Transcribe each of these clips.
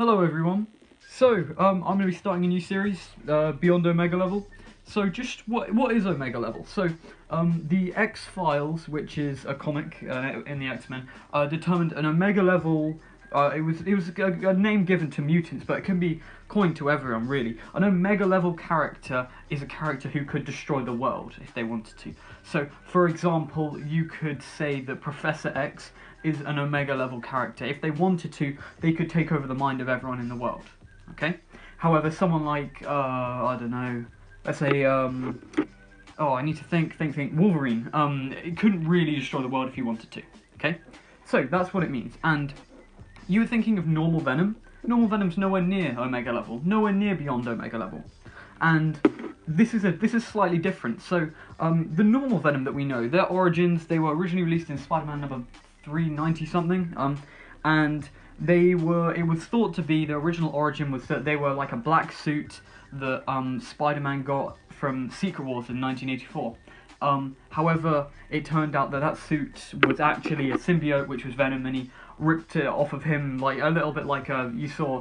Hello everyone. So, I'm going to be starting a new series, Beyond Omega Level. So just, what is Omega Level? So, the X-Files, which is a comic in the X-Men, determined an Omega Level, it was a name given to mutants, but it can be coined to everyone, really. An Omega Level character is a character who could destroy the world, if they wanted to. So, for example, you could say that Professor X is an Omega level character. If they wanted to, they could take over the mind of everyone in the world. Okay? However, someone like, I don't know, let's say, oh, I need to think, Wolverine, it couldn't really destroy the world if he wanted to. Okay? So, that's what it means. And you were thinking of normal Venom. Normal Venom's nowhere near Omega level, nowhere near beyond Omega level. And this is slightly different. So, the normal Venom that we know, their origins, they were originally released in Spider-Man number 390 something, and it was thought to be, the original origin was that they were like a black suit that Spider-Man got from Secret Wars in 1984. However, it turned out that suit was actually a symbiote, which was Venom, and he ripped it off of him, like a little bit like you saw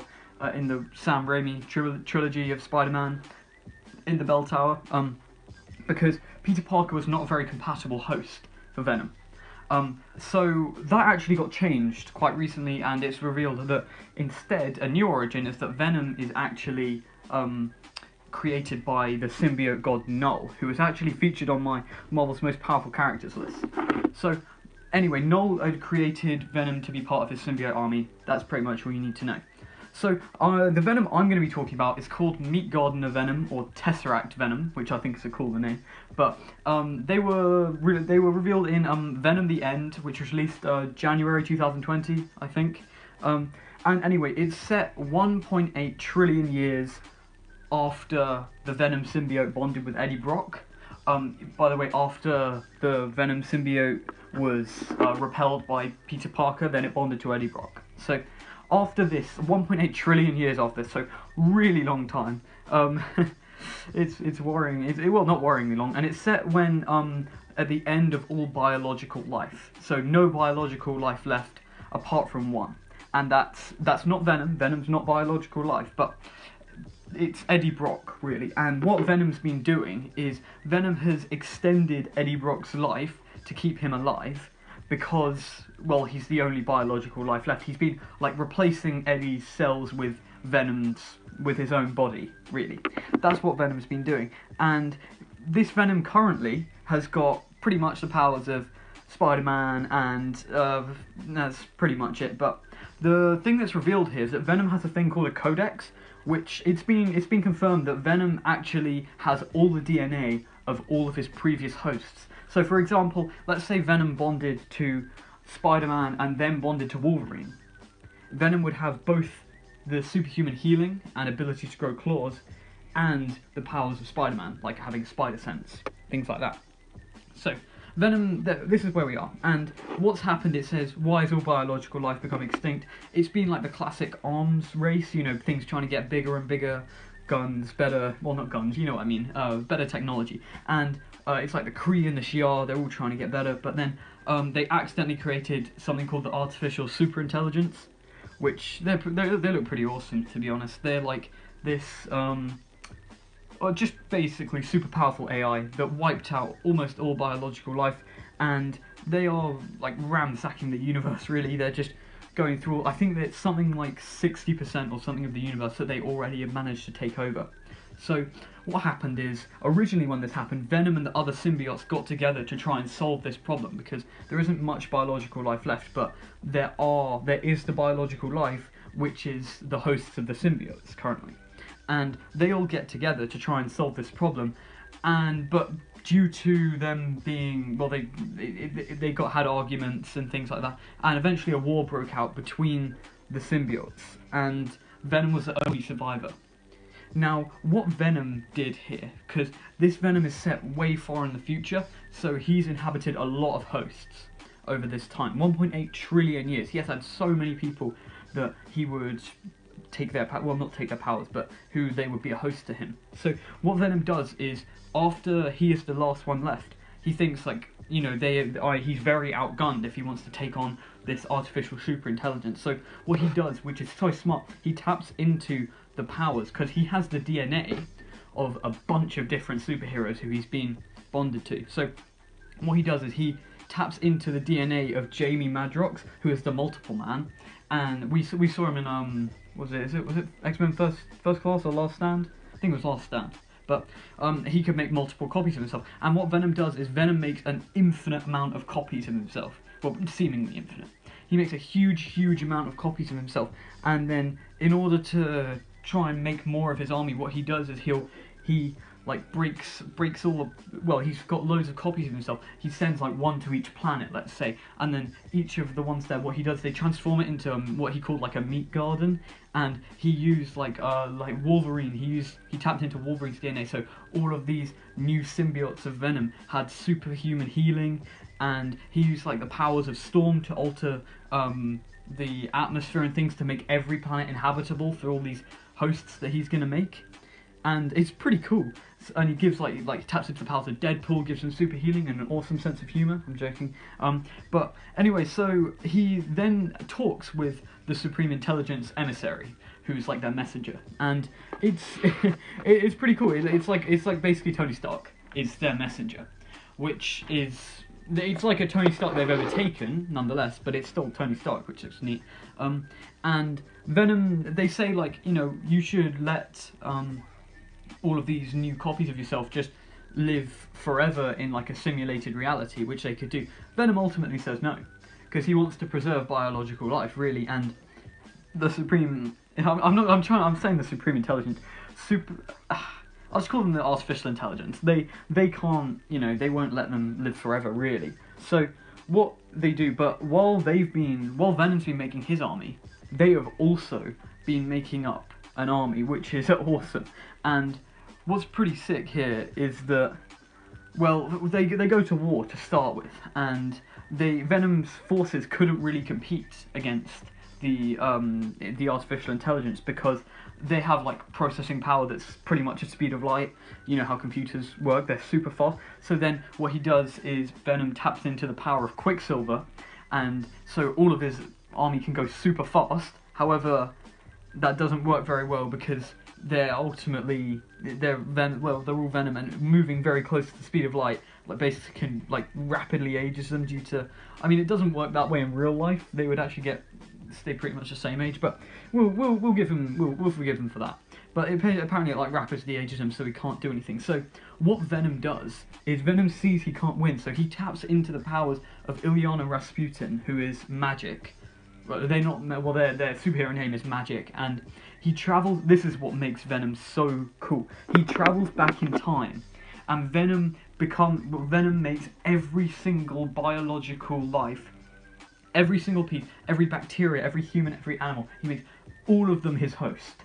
in the Sam Raimi trilogy of Spider-Man in the Bell Tower, because Peter Parker was not a very compatible host for Venom. So that actually got changed quite recently, and it's revealed that instead a new origin is that Venom is actually created by the symbiote god Null, who is actually featured on my Marvel's Most Powerful Characters list. So anyway, Null had created Venom to be part of his symbiote army. That's pretty much all you need to know. So, the Venom I'm going to be talking about is called Meat Gardener Venom, or Tesseract Venom, which I think is a cooler name. But they were revealed in Venom: The End, which was released January 2020, I think. And anyway, it's set 1.8 trillion years after the Venom symbiote bonded with Eddie Brock. By the way, after the Venom symbiote was repelled by Peter Parker, then it bonded to Eddie Brock. So, after this, 1.8 trillion years after this, so really long time. It's worrying. Well, not worryingly long, and it's set when at the end of all biological life. So no biological life left apart from one, and that's not Venom. Venom's not biological life, but it's Eddie Brock, really. And what Venom's been doing is Venom has extended Eddie Brock's life to keep him alive, because, well, he's the only biological life left. He's been, like, replacing Eddie's cells with with his own body, really. That's what Venom's been doing. And this Venom currently has got pretty much the powers of Spider-Man, and that's pretty much it. But the thing that's revealed here is that Venom has a thing called a codex, which it's been confirmed that Venom actually has all the DNA of all of his previous hosts. So, for example, let's say Venom bonded to Spider-Man and then bonded to Wolverine. Venom would have both the superhuman healing and ability to grow claws, and the powers of Spider-Man, like having spider sense, things like that. So, Venom, this is where we are. And what's happened, it says, why is all biological life become extinct? It's been like the classic arms race, you know, things trying to get bigger and bigger, guns, better, well, not guns, you know what I mean, better technology. And it's like the Kree and the Shi'ar, they're all trying to get better, but then they accidentally created something called the artificial superintelligence, which they look pretty awesome, to be honest. They're like this, just basically super powerful AI that wiped out almost all biological life, and they are like ransacking the universe, really. They're just going through, I think that something like 60% or something of the universe that they already have managed to take over. So what happened is, originally when this happened, Venom and the other symbiotes got together to try and solve this problem, because there isn't much biological life left, but there is the biological life, which is the hosts of the symbiotes currently. And they all get together to try and solve this problem, but due to them being, well, they had arguments and things like that, and eventually a war broke out between the symbiotes, and Venom was the only survivor. Now, what Venom did here, because this Venom is set way far in the future, so he's inhabited a lot of hosts over this time. 1.8 trillion years. He has had so many people that he would take their well, not take their powers, but who they would be a host to him. So what Venom does is, after he is the last one left, he thinks, like, you know, he's very outgunned if he wants to take on this artificial super intelligence. So what he does, which is so smart, he taps into the powers, because he has the DNA of a bunch of different superheroes who he's been bonded to. So what he does is he taps into the DNA of Jamie Madrox, who is the Multiple Man, and we saw him in was it X-Men First Class or Last Stand? I think it was Last Stand. But he could make multiple copies of himself. And what Venom does is Venom makes an infinite amount of copies of himself. Well, seemingly infinite. He makes a huge amount of copies of himself. And then, in order to try and make more of his army, what he does is he like breaks all of, well, he's got loads of copies of himself. He sends like one to each planet, let's say, and then each of the ones there, what he does, they transform it into what he called like a meat garden. And he used like Wolverine. He tapped into Wolverine's DNA, so all of these new symbiotes of Venom had superhuman healing, and he used like the powers of Storm to alter the atmosphere and things to make every planet inhabitable for all these hosts that he's gonna make. And it's pretty cool. And he gives like taps into the powers of Deadpool, gives him super healing and an awesome sense of humor. I'm joking. But anyway, so he then talks with the Supreme Intelligence Emissary, who's like their messenger, and it's pretty cool. It's like basically Tony Stark is their messenger, which is, it's like a Tony Stark they've overtaken nonetheless, but it's still Tony Stark, which is neat. And Venom, they say like, you know, you should let all of these new copies of yourself just live forever in like a simulated reality, which they could do. Venom ultimately says no, because he wants to preserve biological life, really. And the Supreme, I'm saying the Supreme Intelligence, I'll just call them the artificial intelligence. They can't, you know, they won't let them live forever, really. So what they do, but while Venom's been making his army, they have also been making up an army, which is awesome. And what's pretty sick here is that, well, they go to war to start with, and Venom's forces couldn't really compete against the artificial intelligence, because they have like processing power that's pretty much the speed of light. You know how computers work, they're super fast. So then what he does is Venom taps into the power of Quicksilver, and so all of his army can go super fast. However, that doesn't work very well, because they're all Venom and moving very close to the speed of light, like basically can like rapidly ages them due to, I mean, it doesn't work that way in real life. They would actually stay pretty much the same age, but we'll forgive him for that. But apparently it like rapidly ages him, so he can't do anything. So what Venom does is Venom sees he can't win, so he taps into the powers of Ilyana Rasputin, who is magic. Well, their superhero name is Magic, and he travels. This is what makes Venom so cool. He travels back in time, and Venom makes every single biological life, every single piece, every bacteria, every human, every animal. He makes all of them his host,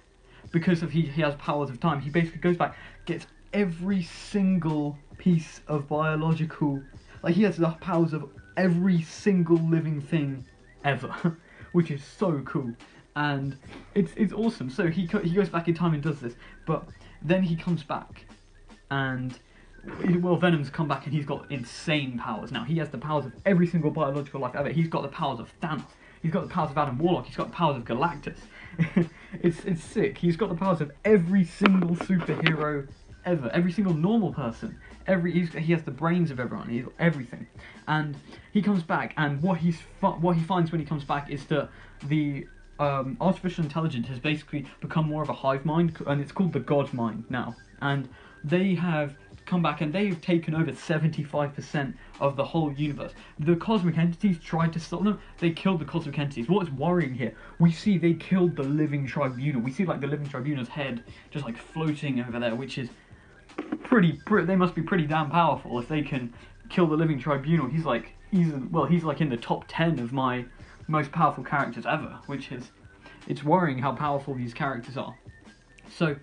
because he has powers of time. He basically goes back, gets every single piece of biological, like he has the powers of every single living thing ever. Which is so cool, and it's awesome. So he goes back in time and does this, but then he comes back, and well, Venom's come back and he's got insane powers now. He has the powers of every single biological life ever. He's got the powers of Thanos. He's got the powers of Adam Warlock. He's got the powers of Galactus. it's sick. He's got the powers of every single superhero ever. Every single normal person. He has the brains of everyone. He's got everything. And he comes back, and what he finds when he comes back is that the artificial intelligence has basically become more of a hive mind, and it's called the God Mind now. And they have come back and they've taken over 75% of the whole universe. The cosmic entities tried to stop them. They killed the cosmic entities. What is worrying here? We see they killed the living tribunal. We see like the living tribunal's head just like floating over there, which is they must be pretty damn powerful if they can kill the living tribunal. He's like in the top 10 of my most powerful characters ever, which is, it's worrying how powerful these characters are. So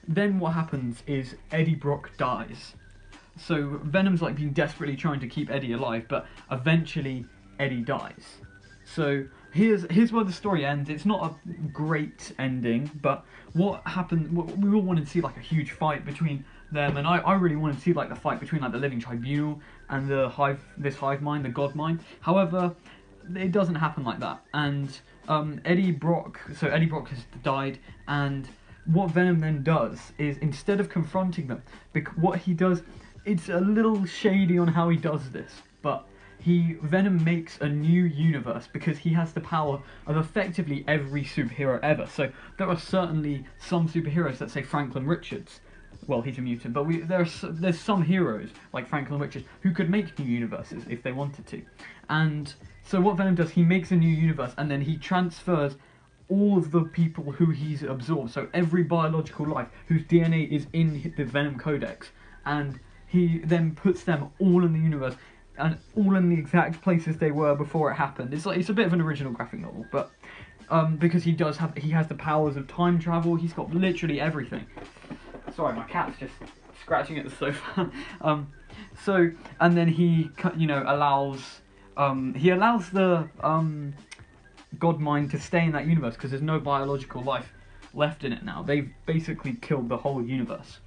then what happens is Eddie Brock dies. So Venom's like been desperately trying to keep Eddie alive, but eventually Eddie dies. So here's where the story ends. It's not a great ending, but what happened, we all wanted to see like a huge fight between them, and I really wanted to see like the fight between like the Living Tribunal and the hive mind, the God Mind. However, it doesn't happen like that, and Eddie Brock has died, and what Venom then does is, instead of confronting them, what he does, it's a little shady on how he does this, but Venom makes a new universe because he has the power of effectively every superhero ever. So there are certainly some superheroes, let's say Franklin Richards. Well, he's a mutant, but there's some heroes like Franklin Richards who could make new universes if they wanted to. And so what Venom does, he makes a new universe, and then he transfers all of the people who he's absorbed, so every biological life whose DNA is in the Venom Codex, and he then puts them all in the universe, and all in the exact places they were before it happened. It's a bit of an original graphic novel, but because he has the powers of time travel, he's got literally everything. Sorry, my cat's just scratching at the sofa. So, and then he, allows the God Mind to stay in that universe because there's no biological life left in it now. They've basically killed the whole universe.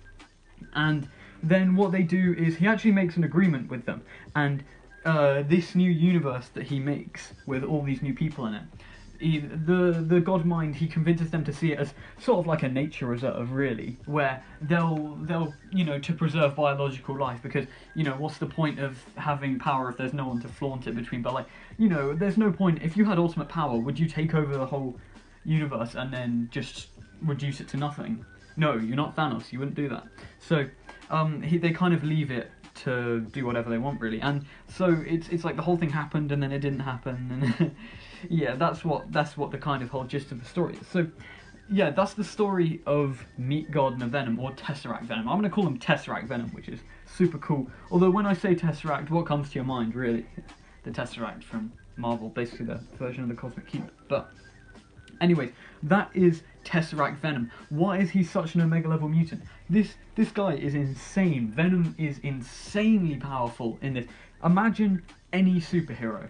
And then what they do is he actually makes an agreement with them, and this new universe that he makes with all these new people in it, the God Mind, he convinces them to see it as sort of like a nature reserve, really, where they'll to preserve biological life, because what's the point of having power if there's no one to flaunt it between? But there's no point. If you had ultimate power, would you take over the whole universe and then just reduce it to nothing? No, you're not Thanos, you wouldn't do that. So they kind of leave it to do whatever they want, really. And so it's like the whole thing happened and then it didn't happen, and yeah, that's what the kind of whole gist of the story is. So yeah, that's the story of Meet God and Venom, or Tesseract Venom. I'm going to call him Tesseract Venom, which is super cool. Although when I say Tesseract, what comes to your mind, really? The Tesseract from Marvel, basically the version of the Cosmic Cube. But anyways, that is Tesseract Venom. Why is he such an Omega level mutant? This guy is insane. Venom is insanely powerful in this. Imagine any superhero.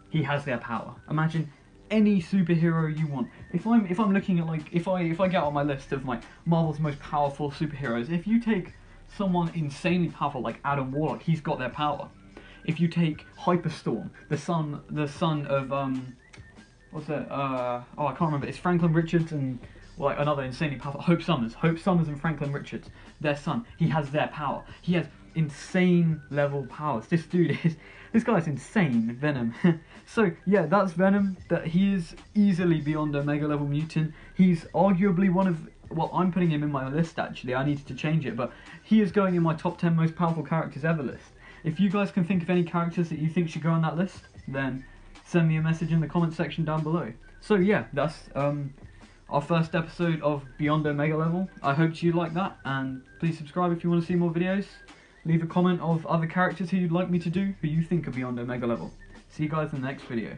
He has their power. Imagine any superhero you want. If I'm looking at, like, if I get on my list of like Marvel's most powerful superheroes, if you take someone insanely powerful like Adam Warlock, he's got their power. If you take Hyperstorm, the son of what's it? I can't remember. It's Franklin Richards and like another insanely powerful Hope Summers and Franklin Richards, their son. He has their power. He has insane level powers. This guy's insane, Venom. So yeah, that's Venom. That he is easily beyond Omega level mutant. He's arguably one of, well, I'm putting him in my list actually. I needed to change it, but he is going in my top 10 most powerful characters ever list. If you guys can think of any characters that you think should go on that list, then send me a message in the comment section down below. So yeah, that's our first episode of Beyond Omega Level. I hope you like that, and please subscribe if you want to see more videos. Leave a comment of other characters who you'd like me to do, who you think are Beyond Omega Level. See you guys in the next video.